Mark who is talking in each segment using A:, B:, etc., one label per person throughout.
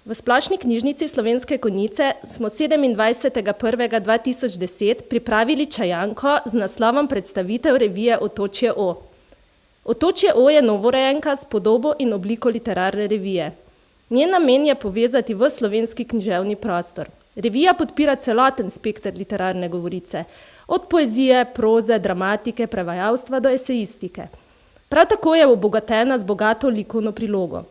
A: V Splošni knjižnici Slovenske Konjice smo 27.1.2010 pripravili čajanko z naslovom predstavitev revije Otočje O. Otočje O je novorojenka s podobo in obliko literarne revije. Njen namen je povezati v slovenski književni prostor. Revija podpira celoten spekter literarne govorice, od poezije, proze, dramatike, prevajalstva do esejistike. Prav tako je obogatena z bogato likovno prilogo.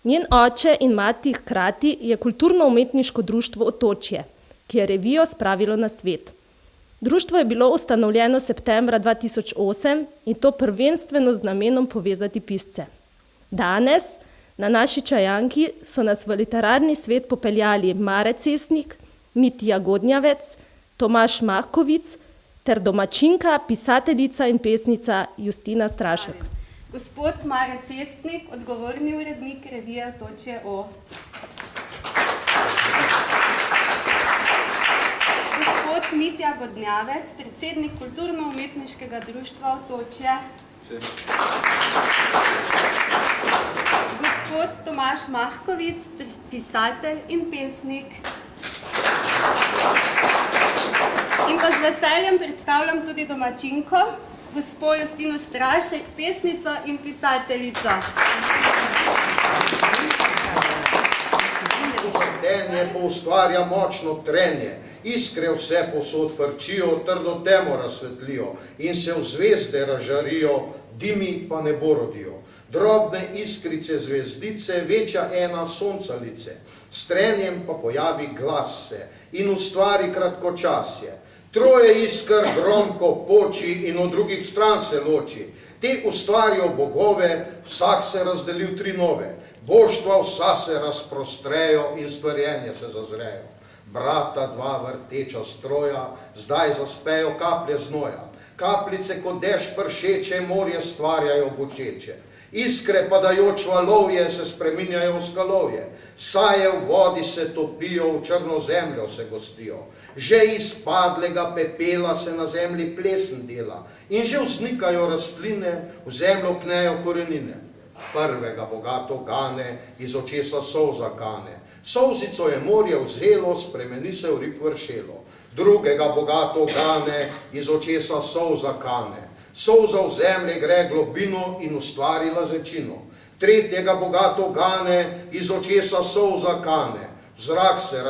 A: Njen oče in mati hkrati je kulturno-umetniško društvo Otočje, ki je revijo spravilo na svet. Društvo je bilo ustanovljeno septembra 2008 in to prvenstveno z namenom povezati pisce. Danes na naši čajanki so nas v literarni svet popeljali Mare Cestnik, Mitja Godnjavec, Tomaž Mahkovic ter domačinka, pisateljica in pesnica Justina Strašek.
B: Gospod Mare Cestnik, odgovorni urednik revije Otočje O. Gospod Mitja Godnjavec, predsednik kulturno-umetniškega društva Otočje. Gospod Tomaž Mahkovic, pisatelj in pesnik. In pa z veseljem predstavljam tudi domačinko, gospo Justino Strašek, pesnico in pisateljico.
C: Tenje poustvarja močno trenje, iskre vse posod frčijo, trdo temo razsvetlijo in se v zvezde razžarijo, dimi pa ne borodijo. Drobne iskrice zvezdice, večja ena soncalice, s trenjem pa pojavi glas se in ustvari kratkočasje. Troje iskr gromko poči in od drugih stran se loči. Te ustvarijo bogove, vsak se razdeli v tri nove. Božstva vsa se razprostrejo in stvarjenje se zazrejo. Brata dva vrteča stroja, zdaj zaspejo kaplje znoja. Kapljice kot dež pršeče, morje stvarjajo bočeče. Iskre padajoč valovje se spreminjajo v skalovje. Saje v vodi se topijo, v črno zemljo se gostijo. Že iz padlega pepela se na zemlji plesen dela in že vznikajo rastline, v zemljo pnejo korenine. Prvega bogato gane, iz očesa solza kane. Solzico je morje vzelo, spremeni se v rib vršelo. Drugega bogato gane, iz očesa solza kane. Solza v zemlji gre globino in ustvari lazečino. Tretjega bogato gane, iz očesa solza kane. Zrak se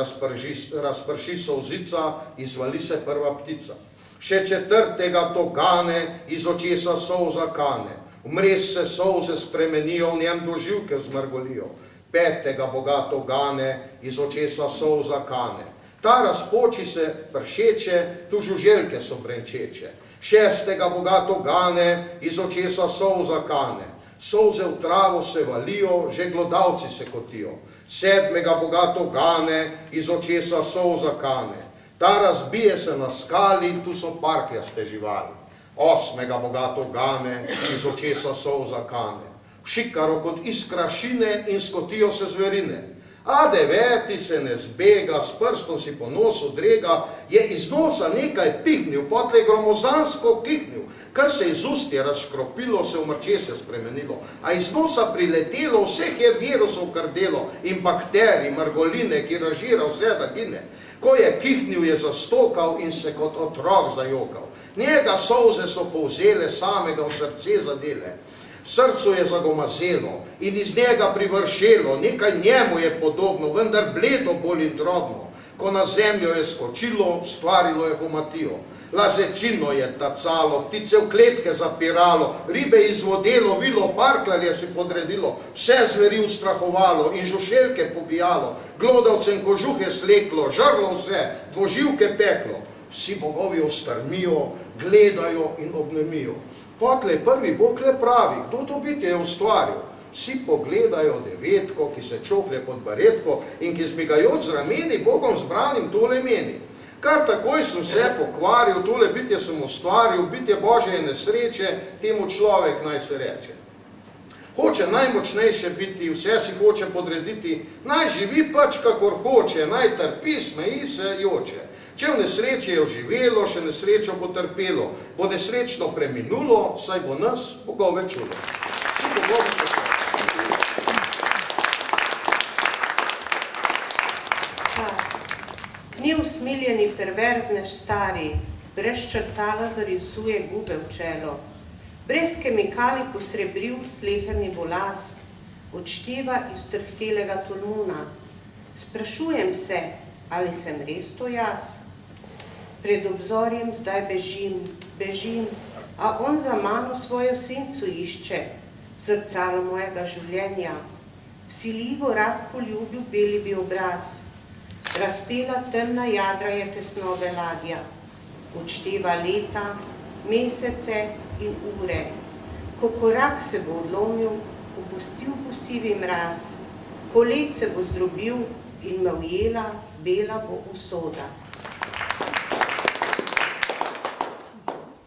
C: razprši solzica, izvali se prva ptica. Še četrtega to gane, iz očesa solza kane. Vmres se solze spremenijo, v njem doživke zmrgolijo. Petega bogato gane, iz očesa solza kane. Ta razpoči se pršeče, tu žuželke so brenčeče. Šestega bogato gane, iz očesa solza kane. Solze v travo se valijo, že glodavci se kotijo. Sedmega bogato gane, iz očesa solza kane. Ta razbije se na skali, tu so parkljaste živali. Osmega bogato gane, iz očesa solza kane. Šikaro kot iskra šine in skotijo se zverine. A deveti se ne zbega, s prstom si po nosu drega, je iz nosa nekaj pihnil, potlej gromozansko kihnil, kar se iz ust je razškropilo, se v mrčese spremenilo. A iz nosa priletelo, vseh je virusov krdelo in bakterij, mrgoline, ki razžira vse da gine. Ko je kihnil, je zastokal in se kot otrok zajokal. Njega solze so povzele, samega v srce zadele. Srcu je zagomazelo in iz njega privršelo, nekaj njemu je podobno, vendar bledo bolj in drobno. Ko na zemljo je skočilo, stvarilo je homatijo. Lazečino je tacalo, ptice v kletke zapiralo, ribe izvodelo, vilo, parklarje si podredilo, vse zveri ustrahovalo in žuželke pobijalo, glodavcem kožuhe sleklo, žrlo vse, dvoživke peklo. Vsi bogovi ostrmijo, gledajo in obnemijo. Potlej prvi bog le pravi, kdo to bitje je ustvaril. Vsi pogledajo devetko, ki se čohlje pod baretko in ki zmigajoč z rameni bogom zbranim tole meni. Kar takoj sem vse pokvaril, tole bitje sem ustvaril, bitje Božje je nesreče, temu človek naj se reče. Hoče najmočnejše biti, vse si hoče podrediti, naj živi pač kakor hoče, naj trpi, smeji se, joče. Če v nesreči je oživelo, še nesrečo bo trpelo, bo nesrečno preminulo, saj bo nas bogove čulo. Vsi bogovi čulo.
D: Usiljeni perverznež stari, brez črtala zarisuje gube v čelo, brez kemikalij posrebril sleherni bolaz, odšteva iz trhtelega tolmuna. Sprašujem se, ali sem res to jaz? Pred obzorjem zdaj bežim, a on za mano svojo senco išče, zrcalo mojega življenja. Vsiljivo rad poljubil beli bi obraz, razpela temna jadra je tesnobe ladja, odšteva leta, mesece in ure. Ko korak se bo odlomil, opustil bo sivi mraz, ko led se bo zdrobil in me ujela, bela bo usoda.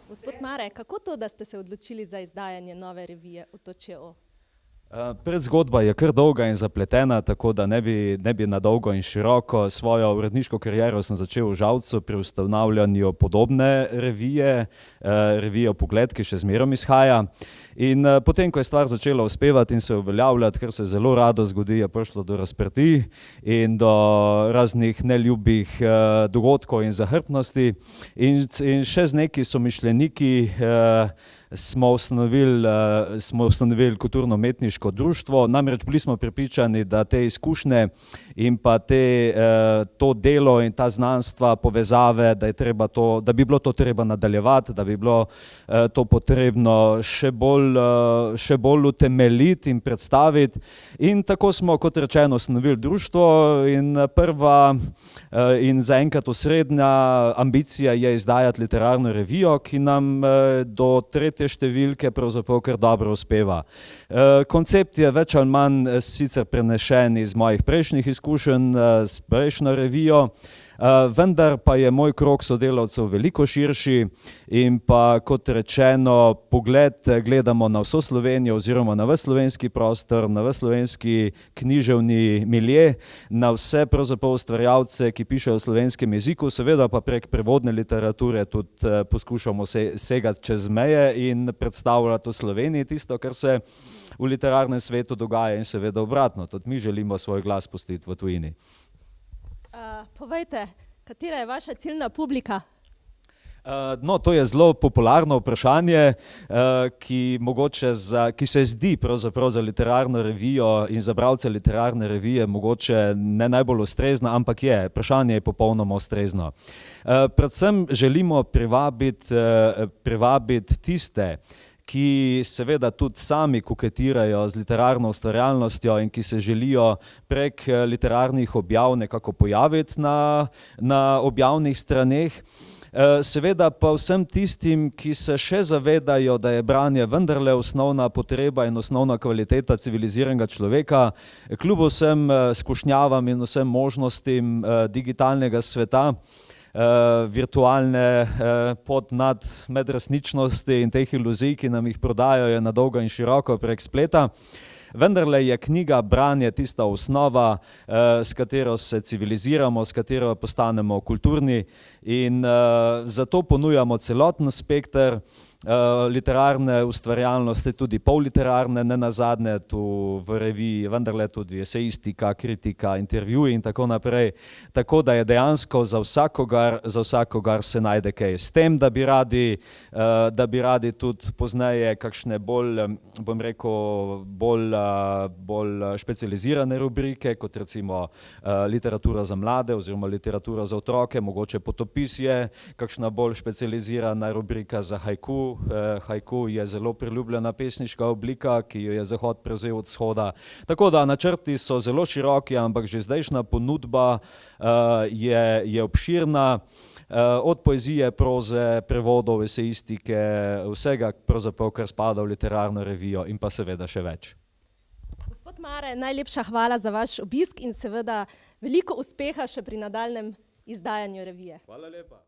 A: Gospod Mare, kako to, da ste se odločili za izdajanje nove revije Otočje O?
E: Predzgodba je kar dolga in zapletena, tako da ne bi na dolgo in široko. Svojo uredniško kariero sem začel v Žalcu pri ustanavljanju podobne revije, revije Pogled, ki še zmerom izhaja. In potem, ko je stvar začela uspevati in se uveljavljati, kar se zelo rado zgodi, je prišlo do razprtij in do raznih neljubih dogodkov in zahrbtnosti. In še z neki somišljeniki smo ustanovili kulturno-umetniško društvo, namreč bili smo prepričani, da te izkušnje in pa to delo in ta znanstva, povezave, da bi bilo to treba nadaljevati, da bi bilo to potrebno še bolj utemeljiti in predstaviti. In tako smo, kot rečeno, ustanovili društvo in prva in zaenkrat osrednja ambicija je izdajati literarno revijo, ki nam do tretje številke pravzaprav kar dobro uspeva. Koncept je več ali manj sicer prenešen iz mojih prejšnjih izkušenj s prejšnjo revijo, vendar pa je moj krog sodelavcev veliko širši in pa, kot rečeno, Pogled gledamo na vso Slovenijo oziroma na ves slovenski prostor, na ves slovenski književni milje, na vse pravzaprav ustvarjalce, ki pišejo v slovenskem jeziku, seveda pa prek prevodne literature tudi poskušamo segati čez meje in predstavljati v Sloveniji tisto, kar se v literarnem svetu dogaja in seveda obratno. Tudi mi želimo svoj glas pustiti v tujini.
A: Povejte, katera je vaša ciljna publika?
E: No, to je zelo popularno vprašanje, ki se zdi pravzaprav za literarno revijo in za bralce literarne revije mogoče ne najbolj ustrezno, ampak vprašanje je popolnoma ustrezno. Predvsem želimo privabiti tiste, ki seveda tudi sami koketirajo z literarno ustvarjalnostjo in ki se želijo prek literarnih objav nekako pojaviti na objavnih straneh. Seveda pa vsem tistim, ki se še zavedajo, da je branje vendarle osnovna potreba in osnovna kvaliteta civiliziranega človeka, kljub vsem skušnjavam in vsem možnostim digitalnega sveta, virtualne medresničnosti in teh iluzij, ki nam jih prodajajo na dolgo in široko prek spleta. Vendarle je knjiga, branje tista osnova, s katero se civiliziramo, s katero postanemo kulturni in zato ponujamo celoten spekter literarne ustvarjalnosti, tudi polliterarne, ne nazadnje tu v reviji, vendarle tudi esejistika, kritika, intervjuji in tako naprej. Tako da je dejansko za vsakogar se najde kaj. S tem, da bi radi tudi pozneje kakšne bolj specializirane rubrike, kot recimo literatura za mlade oziroma literatura za otroke, mogoče potopisje, kakšna bolj specializirana rubrika za haiku. Haiku je zelo priljubljena pesniška oblika, ki jo je Zahod prevzel od Vzhoda. Tako da načrti so zelo široki, ampak že zdajšnja ponudba je obširna, od poezije, proze, prevodov, esejistike, vsega pravzaprav, kar spada v literarno revijo in pa seveda še več.
A: Gospod Mare, najlepša hvala za vaš obisk in seveda veliko uspeha še pri nadaljnjem izdajanju revije.
E: Hvala lepa.